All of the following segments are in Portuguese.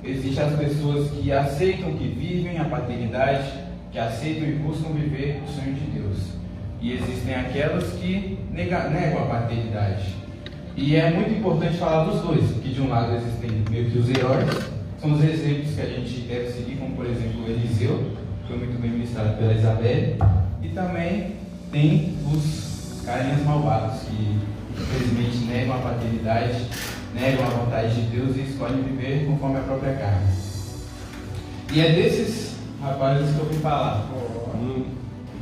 Existem as pessoas que aceitam, que vivem a paternidade, que aceitam e buscam viver o sonho de Deus. E existem aquelas que negam a paternidade. E é muito importante falar dos dois, porque de um lado existem meio que os heróis, são os exemplos que a gente deve seguir, como por exemplo o Eliseu, que foi muito bem ministrado pela Isabelle, e também tem os carinhas malvados, que infelizmente negam a paternidade, negam a vontade de Deus e escolhem viver conforme a própria carne. E é desses rapazes que eu vim falar.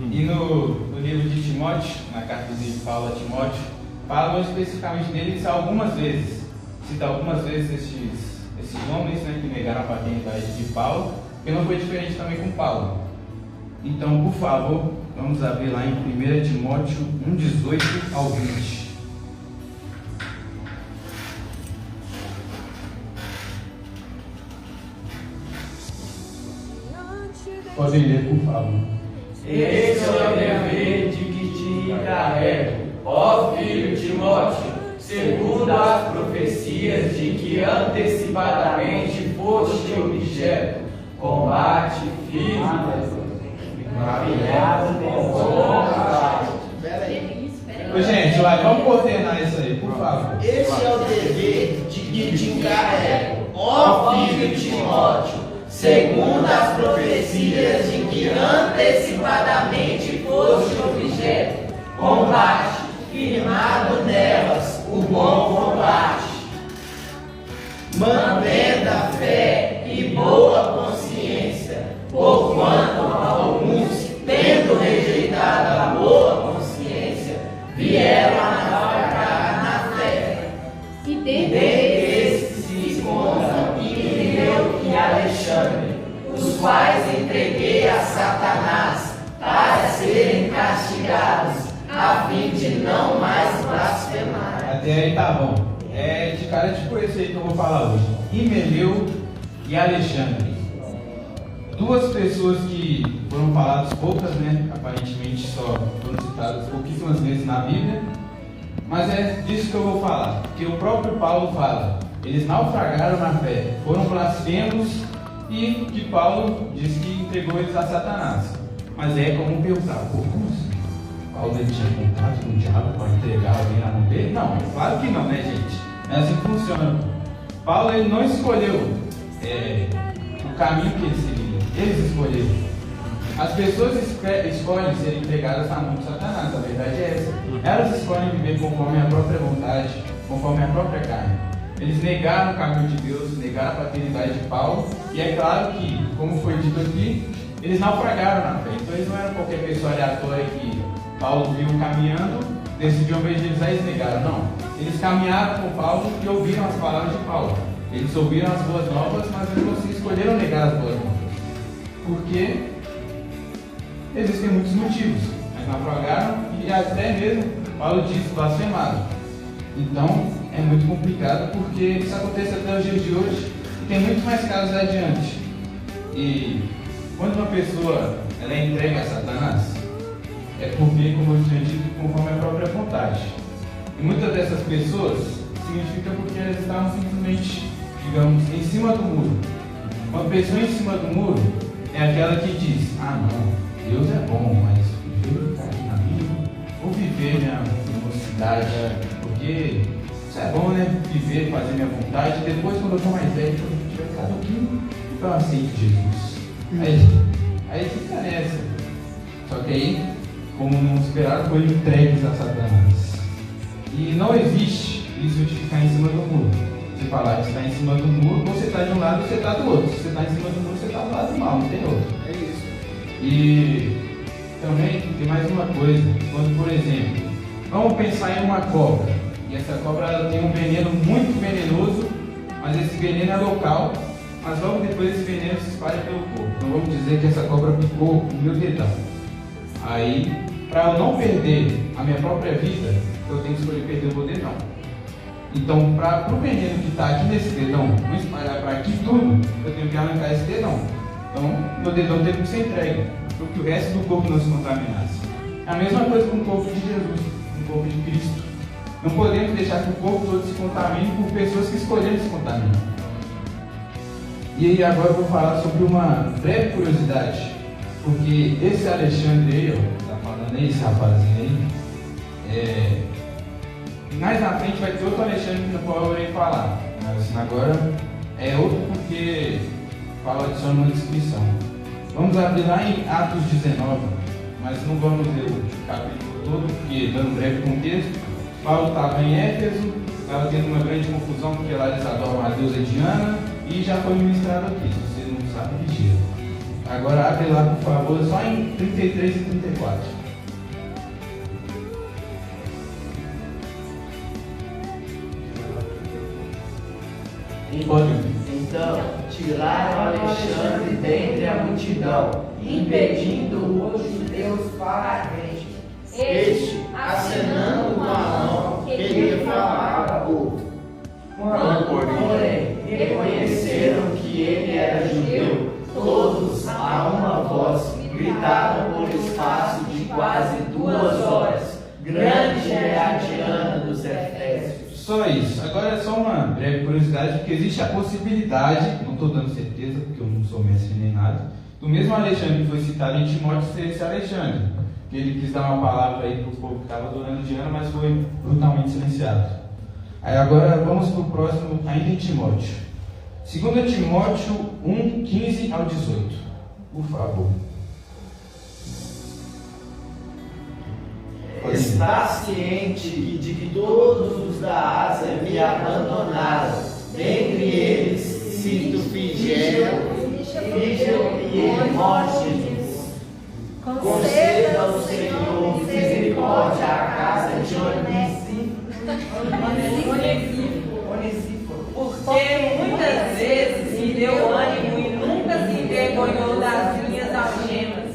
E no livro de Timóteo, na carta de Paulo a Timóteo, fala especificamente deles algumas vezes. Cita algumas vezes esses homens, né, que negaram a paternidade de Paulo, que não foi diferente também com Paulo. Então, por favor, vamos abrir lá em 1 Timóteo 1:18 ao 20. Podem ler, por favor. Esse é o dever de que te encarrego, ó filho Timóteo, segundo as profecias de que antecipadamente foste objeto, combate firme, maravilhado com vontade. Ô, gente, vamos coordenar isso aí, por favor. Esse é o dever de que te encarrego, ó filho Timóteo, segundo as profecias de que antecipadamente foste objeto, combate, firmado nelas o bom combate, mantendo a fé e boa consciência, porquanto alguns, tendo rejeitado a boa consciência, vieram a naufragar na fé. E dentre esses se encontram Himeneu e Alexandre, os quais entreguei a Satanás para serem castigados, a fim de não mais blasfemar. Até aí tá bom. É de cara tipo esse aí que eu vou falar hoje. Himeneu e Alexandre. Duas pessoas que foram faladas poucas, né? Aparentemente só foram citadas pouquíssimas vezes na Bíblia. Mas é disso que eu vou falar. Porque o próprio Paulo fala. Eles naufragaram na fé, foram blasfemos e que Paulo diz que entregou eles a Satanás. Mas é como perguntar, pô, como assim? Paulo ele tinha contato com o diabo para entregar alguém na mão dele? Não, claro que não, né, gente? É assim que funciona. Paulo ele não escolheu o caminho que ele seguiria, eles escolheram. As pessoas escolhem ser entregadas na mão de Satanás, a verdade é essa. Elas escolhem viver conforme a própria vontade, conforme a própria carne. Eles negaram o caminho de Deus, negaram a paternidade de Paulo, e é claro que, como foi dito aqui, eles naufragaram na fé. Então eles não eram qualquer pessoa aleatória que Paulo viu caminhando, decidiu evangelizar e eles negaram. Não. Eles caminharam com Paulo e ouviram as palavras de Paulo. Eles ouviram as boas novas, mas mesmo assim escolheram negar as boas novas. Porque existem muitos motivos. Mas naufragaram e até mesmo, Paulo diz, blasfemaram. Então, é muito complicado porque isso acontece até os dias de hoje e tem muito mais casos adiante. E quando uma pessoa ela é entregue a Satanás, é porque, como eu tinha dito, conforme a própria vontade. E muitas dessas pessoas significa porque elas estavam simplesmente, digamos, em cima do muro. Uma pessoa em cima do muro é aquela que diz, ah não, Deus é bom, mas eu ficar aqui na vida, vou viver minha mocidade, porque isso é bom, né? Viver, fazer minha vontade, depois quando eu for mais velho, quando eu tiver cada pouquinho, então eu aceito Jesus. Aí fica nessa. Só que aí, como não esperaram, foram entregues a Satanás. E não existe isso de ficar em cima do muro. Você falar que está em cima do muro, você está de um lado e você está do outro. Se você está em cima do muro, você está do lado mal, não tem outro. É isso. E também tem mais uma coisa. Quando, por exemplo, vamos pensar em uma cobra. E essa cobra ela tem um veneno muito venenoso, mas esse veneno é local. Mas logo depois esse veneno se espalha pelo corpo. Então vamos dizer que essa cobra picou o meu dedão. Aí, para eu não perder a minha própria vida, eu tenho que escolher perder o meu dedão. Então, para o veneno que está aqui nesse dedão não espalhar para aqui tudo, eu tenho que arrancar esse dedão. Então, meu dedão teve que ser entregue, para que o resto do corpo não se contaminasse. É a mesma coisa com o corpo de Jesus, com o corpo de Cristo. Não podemos deixar que o corpo todo se contamine por pessoas que escolheram se contaminar. E aí agora eu vou falar sobre uma breve curiosidade, porque esse Alexandre aí, ó, tá falando aí, esse rapazinho aí, mais na frente vai ter outro Alexandre que eu vou falar, mas agora é outro porque fala adiciona uma descrição. Vamos abrir lá em Atos 19, mas não vamos ler o capítulo todo, porque dando um breve contexto, Paulo estava em Éfeso, estava tendo uma grande confusão porque lá eles adoram a deusa Diana e já foi ministrado aqui, se você não sabe, vigia. Agora abre lá, por favor, só em 33 e 34. Então, tiraram Alexandre dentre a multidão, impedindo os judeus para a frente. Este, acenando com a mão, queria falar ao povo. Quando, porém, reconheceram que ele era judeu, todos, a uma voz, gritaram por espaço de quase 2 horas: grande é a Diana dos Efésios. Só isso. Agora é só uma breve curiosidade, porque existe a possibilidade, não estou dando certeza, porque eu não sou mestre nem nada, do mesmo Alexandre que foi citado em Timóteo ser esse Alexandre. Que ele quis dar uma palavra aí para o povo que estava adorando Diana, mas foi brutalmente silenciado. Aí agora vamos para o próximo, ainda em Timóteo. 2 Timóteo 1, 15 ao 18. Por favor. Está ciente de que todos os da Ásia me abandonaram, dentre eles cito Figel e Hermógenes. Conceda ao Senhor misericórdia à casa de Onesíforo, porque muitas vezes me deu ânimo e nunca se envergonhou das minhas algemas.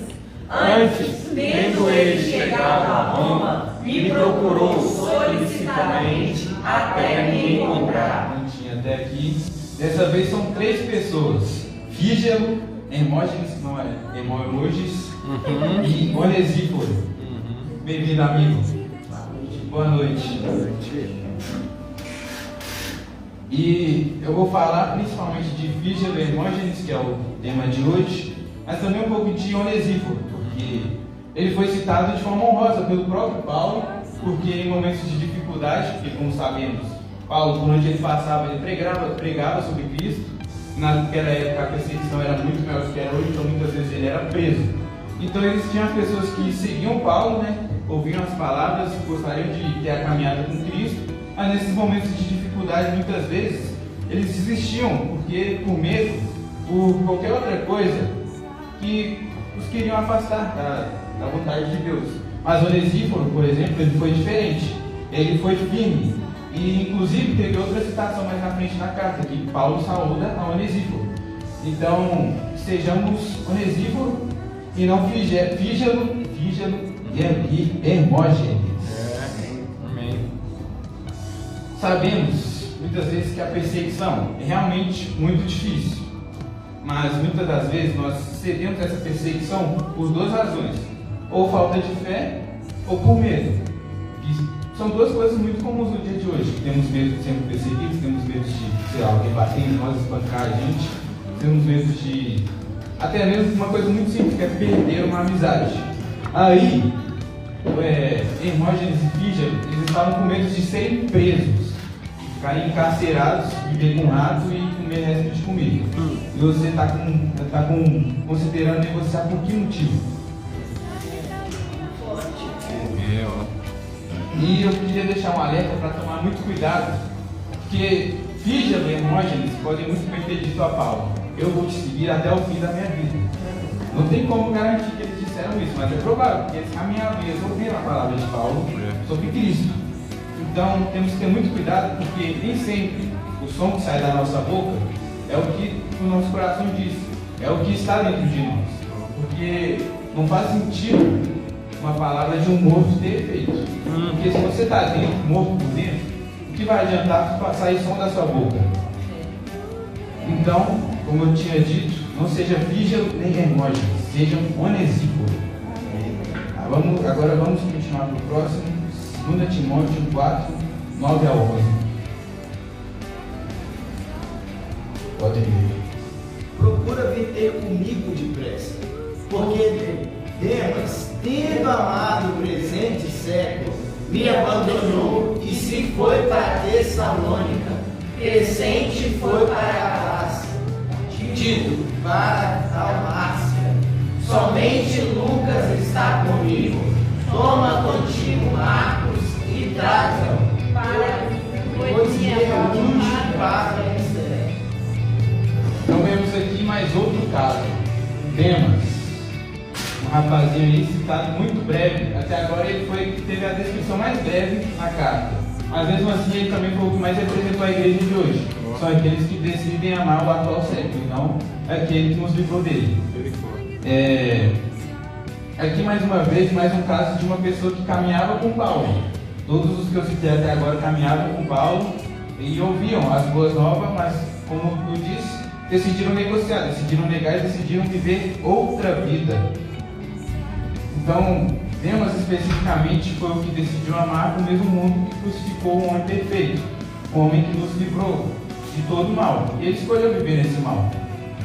Antes, tendo ele chegado a Roma, me procurou solicitadamente até me encontrar. Não tinha até aqui. Dessa vez são 3 pessoas: Fígelo, Hermógenes, não é? Hermógenes e Onesíforo. Bem-vindo, amigo. Boa noite. E eu vou falar principalmente de Fígelo e Hermógenes, que é o tema de hoje, mas também um pouco de Onesíforo, porque ele foi citado de forma honrosa pelo próprio Paulo, porque em momentos de dificuldade, porque como sabemos, Paulo, por onde ele passava, ele pregava sobre Cristo. Naquela época a perseguição era muito maior do que era hoje, então muitas vezes ele era preso. Então existiam as pessoas que seguiam Paulo, ouviam as palavras, gostariam de ter a caminhada com Cristo, mas nesses momentos de dificuldade, muitas vezes, eles desistiam, porque por medo, por qualquer outra coisa, que os queriam afastar da vontade de Deus. Mas Onesíforo, por exemplo, ele foi diferente, ele foi firme, e inclusive teve outra citação mais na frente na carta, que Paulo saúda a Onesíforo. Então, sejamos Onesíforo e não Fígelo e Hermógenes. Amém. Sabemos, muitas vezes, que a perseguição é realmente muito difícil, mas muitas das vezes nós cedemos essa perseguição por 2 razões: ou falta de fé, ou por medo. E são 2 coisas muito comuns no dia de hoje. Temos medo de sermos perseguidos, temos medo de, sei lá, alguém bater em nós, espancar a gente, temos medo de, até mesmo uma coisa muito simples, que é perder uma amizade. Aí, Hermógenes e Fígelo, eles estavam com medo de serem presos, ficarem encarcerados, viver com rato e comer resto de comida. E você está considerando negociar por que motivo? E eu queria deixar um alerta para tomar muito cuidado, porque Fígelo e Hermógenes podem muito bem ter dito a Paulo: eu vou te seguir até o fim da minha vida. Não tem como garantir que eles disseram isso, mas é provável, porque eles caminhavam e eles ouviram a palavra de Paulo sobre Cristo. Então temos que ter muito cuidado, porque nem sempre o som que sai da nossa boca é o que o nosso coração diz, é o que está dentro de nós. Porque não faz sentido uma palavra de um morto ter efeito. Porque se você está dentro, morto por dentro, o que vai adiantar sair som da sua boca? Então, como eu tinha dito, não seja Fígelo nem Hermógenes, sejam Onesíforo. Agora vamos continuar para o próximo, 2 Timóteo 4, 9 ao 11. Podem ler. procura vir ter comigo depressa, porque Demas, tendo amado o presente século, me abandonou e se foi para Tessalônica. Crescente foi para a Galácia, Tito para Dalmácia. Somente Lucas está comigo. Toma contigo Marcos e traga-o, pois me é útil para Esther. Então vemos aqui mais outro caso. Demas, um rapazinho aí citado muito breve. Até agora ele foi que teve a descrição mais breve na carta. Mas mesmo assim ele também foi o que mais representou a igreja de hoje. São aqueles que decidem amar o atual século, não aquele que nos livrou dele. Aqui mais uma vez, mais um caso de uma pessoa que caminhava com Paulo. Todos os que eu citei até agora caminhavam com Paulo e ouviam as boas novas, mas como eu disse, decidiram negociar, decidiram negar e decidiram viver outra vida. Então, Demas especificamente foi o que decidiu amar o mesmo mundo que crucificou um homem perfeito, um homem que nos livrou de todo o mal. E ele escolheu viver nesse mal,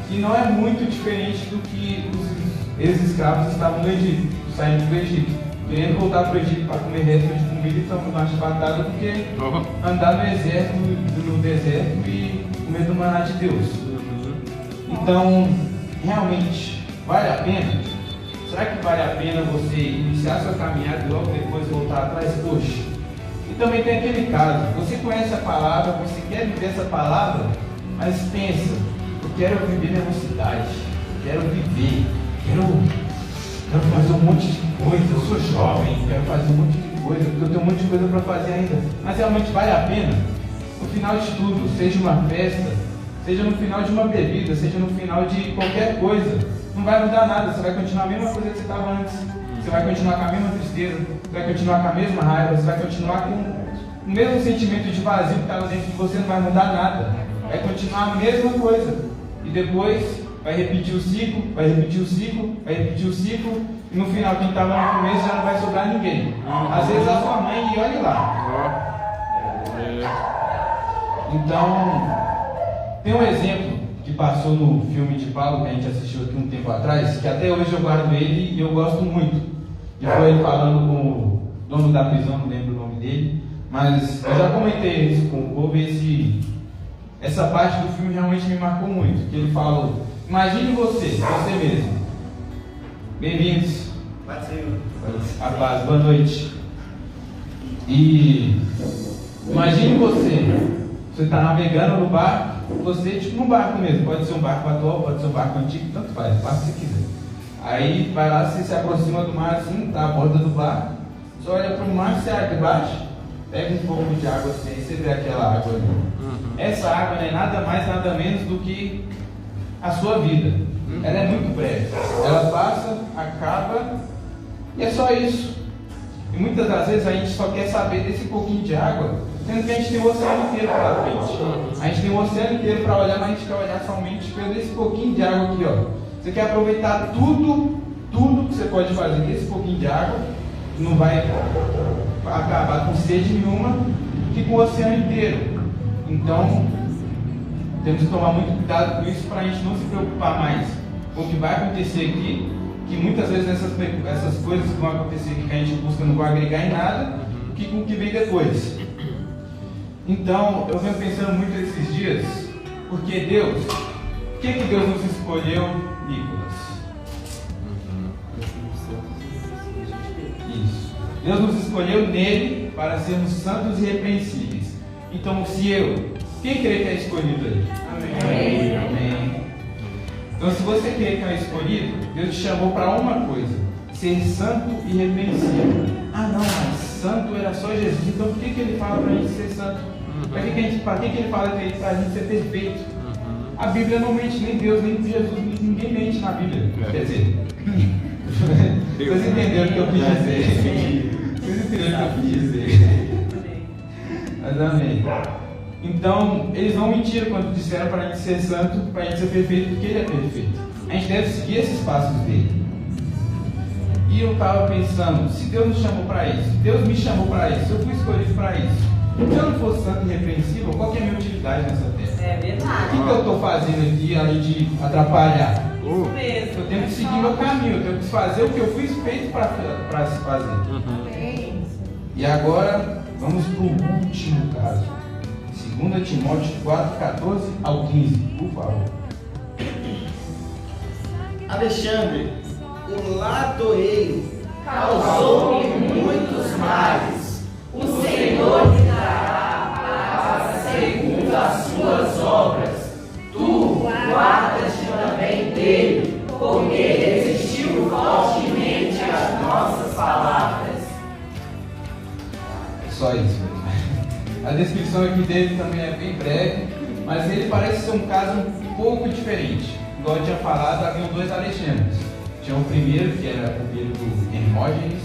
que não é muito diferente do que os ex-escravos estavam no Egito, saindo do Egito, querendo voltar para o Egito para comer resto de comida e estão mais batalha do que andar no deserto e comer do maná de Deus. Então, realmente, vale a pena? Será que vale a pena você iniciar sua caminhada e logo depois voltar atrás? Poxa. E também tem aquele caso, você conhece a palavra, você quer viver essa palavra, mas pensa, eu quero viver minha mocidade, quero viver, quero fazer um monte de coisa, eu sou jovem, quero fazer um monte de coisa, porque eu tenho um monte de coisa para fazer ainda. Mas realmente vale a pena? No final de tudo, seja uma festa, seja no final de uma bebida, seja no final de qualquer coisa, não vai mudar nada, você vai continuar a mesma coisa que você estava antes. Você vai continuar com a mesma tristeza, você vai continuar com a mesma raiva, você vai continuar com o mesmo sentimento de vazio que estava dentro de você, não vai mudar nada. Vai continuar a mesma coisa. E depois vai repetir o ciclo, vai repetir o ciclo, vai repetir o ciclo, e no final quem estava no começo já não vai sobrar ninguém. Às vezes a sua mãe, e olhe lá. Então, tem um exemplo que passou no filme de Paulo, que a gente assistiu aqui um tempo atrás, que até hoje eu guardo ele e eu gosto muito. E foi ele falando com o dono da prisão, não lembro o nome dele, mas eu já comentei isso com o povo e essa parte do filme realmente me marcou muito, que ele falou, imagine você mesmo. Bem-vindos. A paz, boa noite. E imagine você está navegando no barco, você tipo num barco mesmo, pode ser um barco atual, pode ser um barco antigo, tanto faz, o barco que você quiser. Aí vai lá, você se aproxima do mar assim, tá à borda do barco, você olha para o mar, você abre embaixo, pega um pouco de água assim, e você vê aquela água ali. Essa água não é nada mais, nada menos do que a sua vida. Ela é muito breve, ela passa, acaba e é só isso. E muitas das vezes a gente só quer saber desse pouquinho de água, sendo que a gente tem o oceano inteiro pela frente. A gente tem o oceano inteiro para olhar, mas a gente quer olhar somente pelo esse pouquinho de água aqui, ó. Você quer aproveitar tudo que você pode fazer desse pouquinho de água, não vai acabar com sede nenhuma, que com o oceano inteiro. Então, temos que tomar muito cuidado com isso para a gente não se preocupar mais com o que vai acontecer aqui, que muitas vezes essas coisas que vão acontecer aqui que a gente busca não vão agregar em nada, que com o que vem depois. Então, eu venho pensando muito esses dias, porque Deus, por que Deus nos escolheu, Nicolas? Isso. Deus nos escolheu nele para sermos santos e irrepreensíveis. Então, quem crê que é escolhido aí? Amém. Amém. Então, se você crê que é escolhido, Deus te chamou para uma coisa: ser santo e irrepreensível. Ah, não, mas santo era só Jesus. Então, por que ele fala para a gente ser santo? Para que ele fala para a gente ser perfeito? A Bíblia não mente, nem Deus, nem Jesus, ninguém mente na Bíblia. Quer dizer, vocês entenderam o que eu quis dizer. Vocês entenderam o que eu quis dizer. Mas amém. Então, eles não mentiram quando disseram para a gente ser santo, para a gente ser perfeito, porque ele é perfeito. A gente deve seguir esses passos dele. E eu estava pensando, se Deus nos chamou para isso, Deus me chamou para isso, eu fui escolhido para isso. Se eu não fosse santo e irrepreensível, qual que é a minha utilidade nessa terra? É O verdade. que eu estou fazendo aqui além de atrapalhar? Isso mesmo. Eu tenho que seguir meu caminho, eu tenho que fazer o que eu fui feito para se fazer. E agora, vamos para o último caso. 2 Timóteo 4, 14 ao 15, por favor. Alexandre, o latoeiro, causou-me muitos males. O Senhor lhe dará a paz segundo as suas obras. Tu guardas-te também dele, porque resistiu fortemente às nossas palavras. Só isso mesmo. A descrição aqui dele também é bem breve, mas ele parece ser um caso um pouco diferente. Igual eu tinha falado, havia 2 Alexandres. Tinha o primeiro, que era o filho do Hermógenes,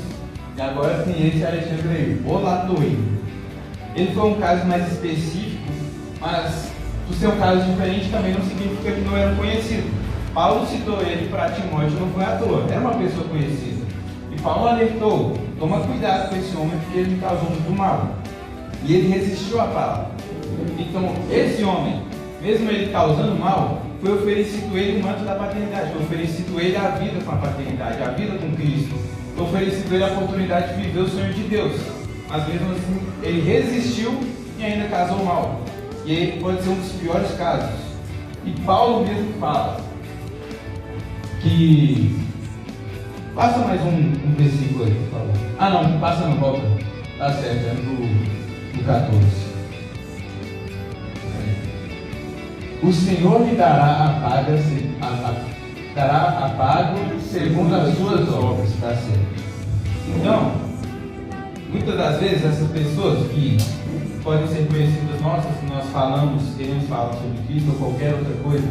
e agora tem esse Alexandre aí, o latoeiro. Ele foi um caso mais específico, mas por ser um caso diferente também não significa que não era conhecido. Paulo citou ele para Timóteo, não foi à toa, era uma pessoa conhecida. E Paulo alertou: toma cuidado com esse homem porque ele me causou muito mal. E ele resistiu à palavra. Então, esse homem, mesmo ele causando mal, foi oferecido ele o manto da paternidade, foi oferecido ele a vida com a paternidade, a vida com Cristo, foi oferecido ele a oportunidade de viver o sonho de Deus. Mas mesmo assim, ele resistiu e ainda causou mal. E ele pode ser um dos piores casos. E Paulo mesmo fala que... Passa mais um versículo aí, por favor. Ah não, passa no volta. Tá certo, é no 14. O Senhor lhe dará a paga segundo as suas obras, tá certo? Então, muitas das vezes essas pessoas que podem ser conhecidas nossas, que nós queremos falar sobre Cristo ou qualquer outra coisa,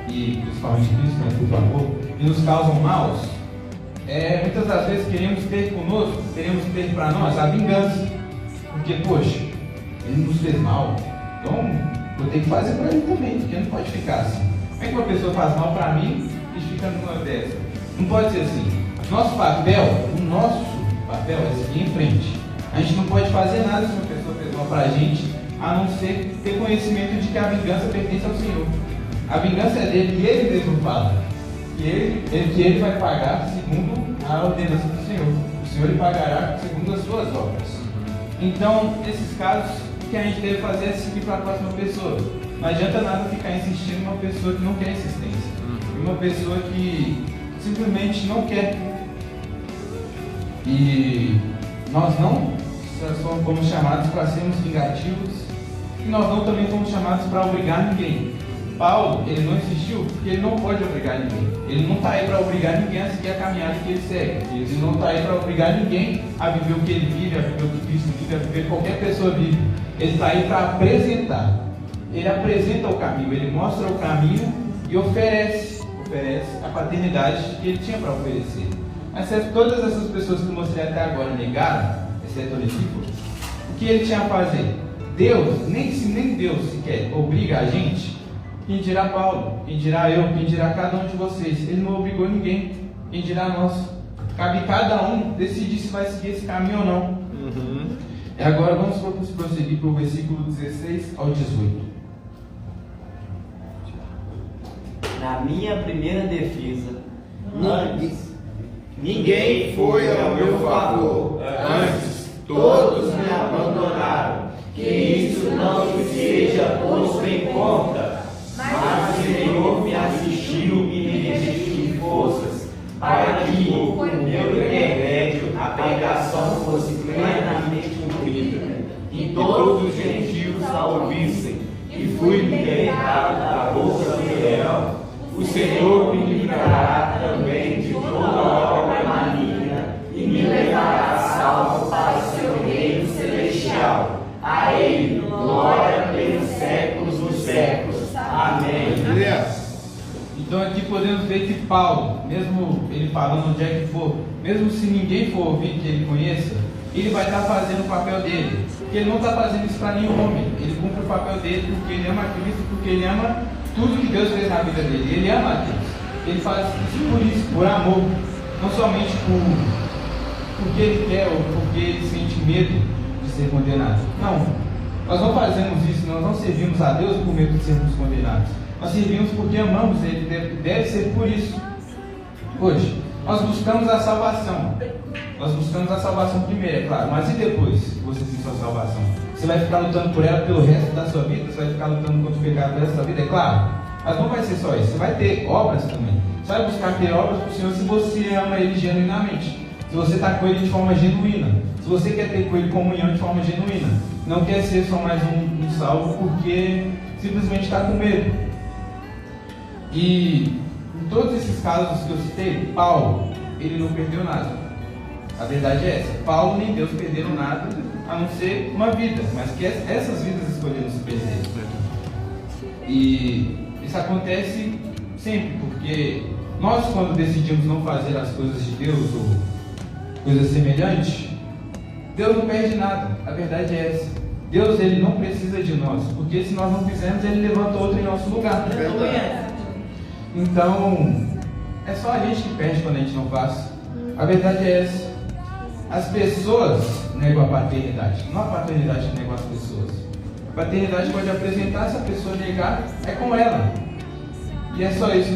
e principalmente Cristo, né, por favor, e nos causam maus, muitas das vezes queremos ter conosco, queremos ter para nós a vingança, porque, poxa, ele nos fez mal, então vou ter que fazer para ele também, porque não pode ficar assim. Como é que uma pessoa faz mal para mim e fica numa dessa? Não pode ser assim. Nosso papel é seguir em frente. A gente não pode fazer nada se uma pessoa fez mal para a gente, a não ser ter conhecimento de que a vingança pertence ao Senhor. A vingança é dele e ele mesmo fala que ele vai pagar segundo a ordenança do Senhor. O Senhor lhe pagará segundo as suas obras. Então, nesses casos, o que a gente deve fazer é seguir para a próxima pessoa. Não adianta nada ficar insistindo em uma pessoa que não quer insistência. Uma pessoa que simplesmente não quer. E nós não fomos chamados para sermos vingativos. E nós não também fomos chamados para obrigar ninguém. Paulo, ele não insistiu porque ele não pode obrigar ninguém. Ele não está aí para obrigar ninguém a seguir a caminhada que ele segue. Ele não está aí para obrigar ninguém a viver o que ele vive, a viver o que Cristo vive, a viver o que qualquer pessoa vive. Ele está aí para apresentar. Ele apresenta o caminho, ele mostra o caminho e oferece a paternidade que ele tinha para oferecer. Mas se todas essas pessoas que eu mostrei até agora negaram, exceto o discípulo, o que ele tinha a fazer? Deus, nem Deus sequer obriga a gente. Quem dirá Paulo, quem dirá eu, quem dirá cada um de vocês? Ele não obrigou ninguém. Quem dirá nós? Cabe cada um decidir se vai seguir esse caminho ou não. E agora vamos prosseguir para o versículo 16 ao 18. Na minha primeira defesa, ninguém foi ao meu favor. Antes, Todos me abandonaram. Que isso não me seja posto em conta. Mas o Senhor me assistiu e me revestiu de forças, para que, por meu intermédio, a pregação fosse plenamente cumprida, e todos os gentios a ouvissem, e fui libertado da boca do leão. O Senhor me livrará também de toda obra maligna, e me levará salvo para o seu reino celestial. A Ele glória pelos séculos dos séculos. Amém. Então aqui podemos ver que Paulo, mesmo ele falando onde é que for, mesmo se ninguém for ouvir que ele conheça, ele vai estar fazendo o papel dele. Porque ele não está fazendo isso para nenhum homem. Ele cumpre o papel dele porque ele ama Cristo, porque ele ama tudo que Deus fez na vida dele. Ele ama a Deus. Ele faz isso, por amor. Não somente porque ele quer ou porque ele sente medo de ser condenado. Não. Nós não fazemos isso, nós não servimos a Deus por medo de sermos condenados. Nós servimos porque amamos Ele, deve ser por isso. Hoje, nós buscamos a salvação. Nós buscamos a salvação primeiro, é claro. Mas e depois que você tem sua salvação? Você vai ficar lutando por ela pelo resto da sua vida? Você vai ficar lutando contra o pecado pelo resto da sua vida? É claro. Mas não vai ser só isso. Você vai ter obras também. Você vai buscar ter obras para o Senhor se você ama Ele genuinamente. Se você está com Ele de forma genuína. Se você quer ter com Ele comunhão de forma genuína. Não quer ser só mais um salvo porque simplesmente está com medo. E em todos esses casos que eu citei, Paulo, ele não perdeu nada. A verdade é essa. Paulo nem Deus perderam nada, a não ser uma vida. Mas que essas vidas escolheram se perder. E isso acontece sempre, porque nós, quando decidimos não fazer as coisas de Deus ou coisas semelhantes, Deus não perde nada. A verdade é essa. Deus, Ele não precisa de nós, porque se nós não fizermos, Ele levanta outro em nosso lugar. Então, é só a gente que perde quando a gente não faz. A verdade é essa. As pessoas negam a paternidade, não a paternidade que nega as pessoas. A paternidade pode apresentar, se a pessoa negar, é com ela. E é só isso.